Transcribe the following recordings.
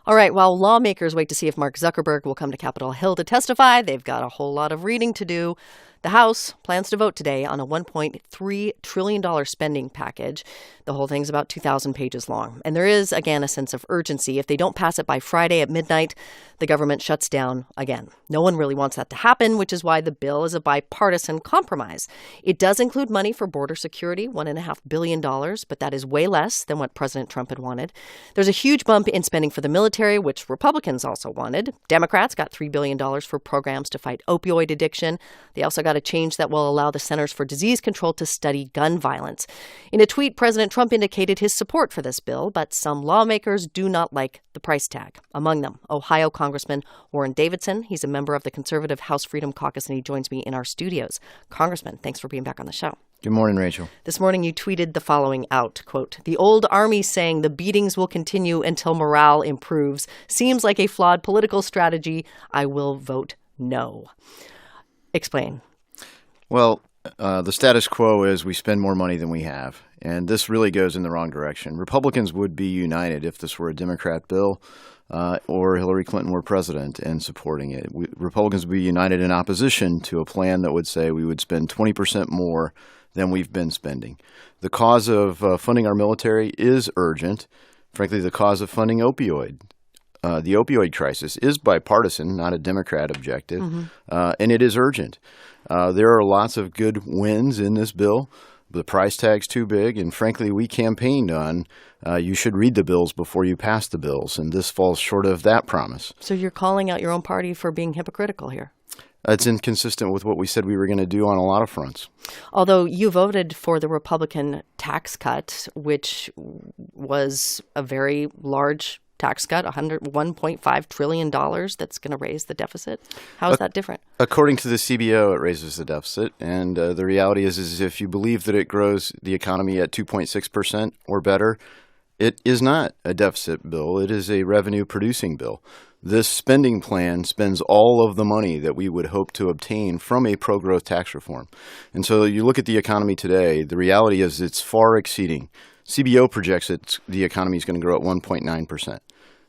All right, while lawmakers wait to see if Mark Zuckerberg will come to Capitol Hill to testify, they've got a whole lot of reading to do. The House plans to vote today on a $1.3 trillion spending package. The whole thing's about 2,000 pages long. And there is, again, a sense of urgency. If they don't pass it by Friday at midnight, the government shuts down again. No one really wants that to happen, which is why the bill is a bipartisan compromise. It does include money for border security, $1.5 billion, but that is way less than what President Trump had wanted. There's a huge bump in spending for the military, which Republicans also wanted. Democrats got $3 billion for programs to fight opioid addiction. They also got a change that will allow the Centers for Disease Control to study gun violence. In a tweet, President Trump indicated his support for this bill, but some lawmakers do not like the price tag. Among them, Ohio Congressman Warren Davidson. He's a member of the conservative House Freedom Caucus, and he joins me in our studios. Congressman, thanks for being back on the show. Good morning, Rachel. This morning you tweeted the following out, quote, "The old army saying the beatings will continue until morale improves seems like a flawed political strategy. I will vote no." Explain. Well, the status quo is we spend more money than we have, and this really goes in the wrong direction. Republicans would be united if this were a Democrat bill or Hillary Clinton were president and supporting it. Republicans would be united in opposition to a plan that would say we would spend 20% more than we've been spending. The cause of funding our military is urgent. Frankly, the cause of funding the opioid crisis is bipartisan, not a Democrat objective, and it is urgent. There are lots of good wins in this bill. The price tag's too big, and frankly, we campaigned on you should read the bills before you pass the bills, and this falls short of that promise. So you're calling out your own party for being hypocritical here? It's inconsistent with what we said we were going to do on a lot of fronts. Although you voted for the Republican tax cut, which was a very large tax cut, $1.5 trillion that's going to raise the deficit. How is that different? According to the CBO, it raises the deficit. And the reality is if you believe that it grows the economy at 2.6% or better, it is not a deficit bill. It is a revenue-producing bill. This spending plan spends all of the money that we would hope to obtain from a pro-growth tax reform. And so you look at the economy today, the reality is it's far exceeding. CBO projects that the economy is going to grow at 1.9%.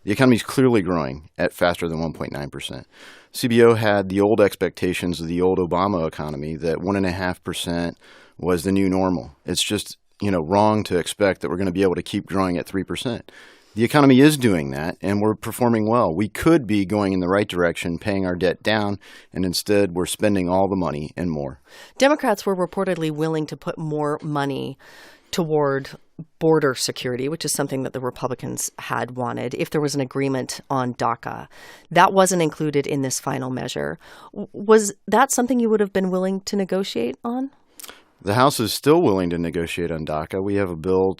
The economy is clearly growing at faster than 1.9%. CBO had the old expectations of the old Obama economy that 1.5% was the new normal. It's just, wrong to expect that we're going to be able to keep growing at 3%. The economy is doing that, and we're performing well. We could be going in the right direction, paying our debt down, and instead we're spending all the money and more. Democrats were reportedly willing to put more money toward border security, which is something that the Republicans had wanted, if there was an agreement on DACA. That wasn't included in this final measure. Was that something you would have been willing to negotiate on? The House is still willing to negotiate on DACA. We have a bill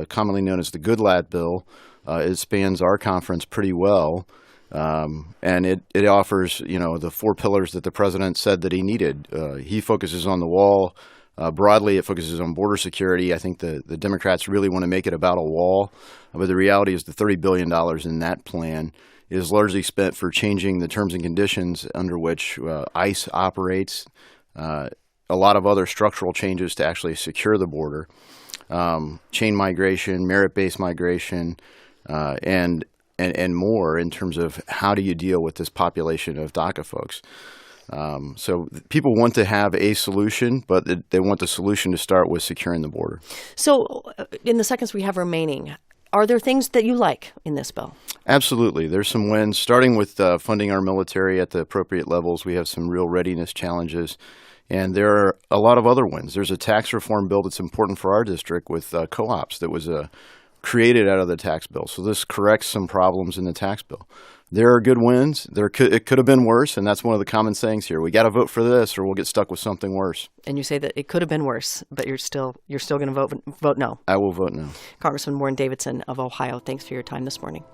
commonly known as the Goodlatte bill. It spans our conference pretty well, and it offers, the four pillars that the president said that he needed. He focuses on the wall. Broadly, it focuses on border security. I think the Democrats really want to make it about a wall, but the reality is the $30 billion in that plan is largely spent for changing the terms and conditions under which ICE operates, a lot of other structural changes to actually secure the border, chain migration, merit-based migration, and more in terms of how do you deal with this population of DACA folks. So people want to have a solution, but they want the solution to start with securing the border. So in the seconds we have remaining, are there things that you like in this bill? Absolutely. There's some wins, starting with funding our military at the appropriate levels. We have some real readiness challenges. And there are a lot of other wins. There's a tax reform bill that's important for our district with co-ops that was created out of the tax bill. So this corrects some problems in the tax bill. There are good wins. It could have been worse, and that's one of the common sayings here. We got to vote for this, or we'll get stuck with something worse. And you say that it could have been worse, but you're still going to vote no. I will vote no. Congressman Warren Davidson of Ohio, thanks for your time this morning.